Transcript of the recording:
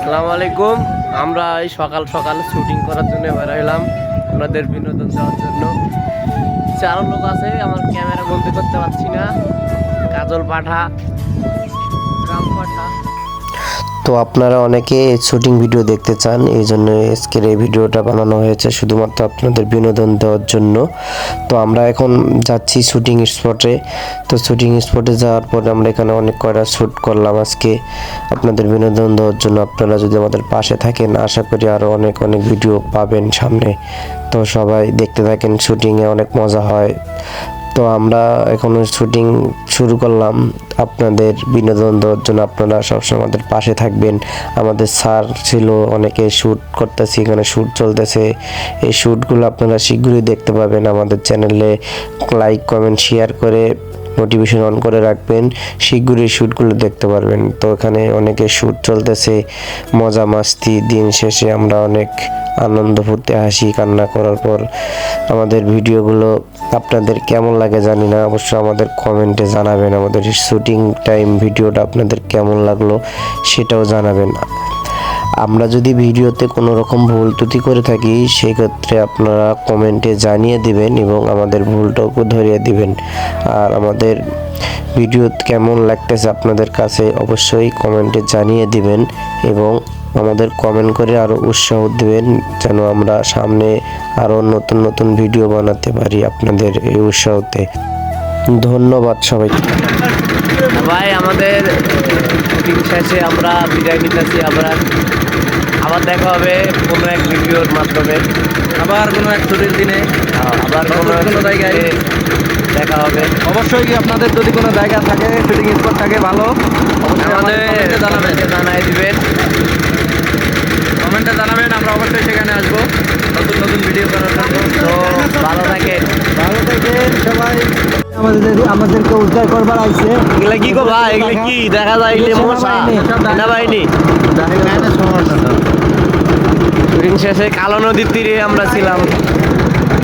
আসসালামু আলাইকুম। আমরা এই সকাল সকাল শুটিং করার জন্য বের হইলাম আপনাদের বিনোদন দেওয়ার জন্য। চার লোক আছে, আমার ক্যামেরা বন্দি করতে পারছি না। কাজল পাঠা, গ্রাম পাঠা। তো আপনারা অনেকে শুটিং ভিডিও দেখতে চান, এই জন্য আজকের এই ভিডিওটা বানানো হয়েছে শুধুমাত্র আপনাদের বিনোদন দেওয়ার জন্য। তো আমরা এখন যাচ্ছি শুটিং স্পটে। তো শুটিং স্পটে যাওয়ার পরে আমরা এখানে অনেক কয়টা শ্যুট করলাম আজকে আপনাদের বিনোদন দেওয়ার জন্য। আপনারা যদি আমাদের পাশে থাকেন আশা করি আরও অনেক অনেক ভিডিও পাবেন সামনে। তো সবাই দেখতে থাকেন, শুটিংয়ে অনেক মজা হয়। তো আমরা এখন শুটিং শুরু করলাম আপনাদের বিনোদন দেওয়ার জন্য। আপনারা সবসময় আমাদের পাশে থাকবেন। আমাদের স্যার ছিল, অনেকে শ্যুট করতেছি, এখানে শ্যুট চলতেছে। এই শ্যুটগুলো আপনারা শীঘ্রই দেখতে পাবেন আমাদের চ্যানেলে। লাইক কমেন্ট শেয়ার করে নোটিফিকেশন অন করে রাখবেন, শীঘ্রই শ্যুটগুলো দেখতে পারবেন। তো এখানে অনেকে শ্যুট চলতেছে, মজা মাস্তি। দিন শেষে আমরা অনেক আনন্দ ফুর্তি হাসি কান্না করার পর আমাদের ভিডিওগুলো আপনাদের কেমন লাগে জানি না, অবশ্যই আমাদের কমেন্টে জানাবেন। আমাদের শুটিং টাইম ভিডিওটা আপনাদের কেমন লাগলো সেটাও জানাবেন। আমরা যদি ভিডিওতে কোনো রকম ভুল ত্রুটি করে থাকি সেক্ষেত্রে আপনারা কমেন্টে জানিয়ে দিবেন এবং আমাদের ভুলটাকে ধরিয়ে দিবেন। আর আমাদের ভিডিও কেমন লাগতেছে আপনাদের কাছে অবশ্যই কমেন্টে জানিয়ে দিবেন এবং আমাদের কমেন্ট করে আরও উৎসাহ দেবেন যেন আমরা সামনে আরও নতুন নতুন ভিডিও বানাতে পারি আপনাদের এই উৎসাহতে। ধন্যবাদ সবাইকে। ভাই আমাদের শুটিং শেষে আমরা বিদায় নিতেছি। আবার দেখা হবে কোনো এক ভিডিওর মাধ্যমে, আবার কোনো এক ছুটির দিনে আবার কোনো জায়গায় দেখা হবে। অবশ্যই আপনাদের যদি কোনো জায়গা থাকে, শুটিং স্পট থাকে ভালো, অবশ্যই আমাদের কমেন্টে জানাবেন। জানাই দিবেন, কমেন্টে জানাবেন, আমরা অবশ্যই সেখানে আসবো নতুন নতুন ভিডিও করার জন্য। তো ভালো থাকেন সবাই। আমাদেরকে উদ্ধার করবার আইছে। এগুলা কি গো ভাই, এগুলা কি দেখা যায়? এগুলো মশা সেনাবাহিনী। শুটিং শেষে কালো নদীর তীরে আমরা ছিলাম।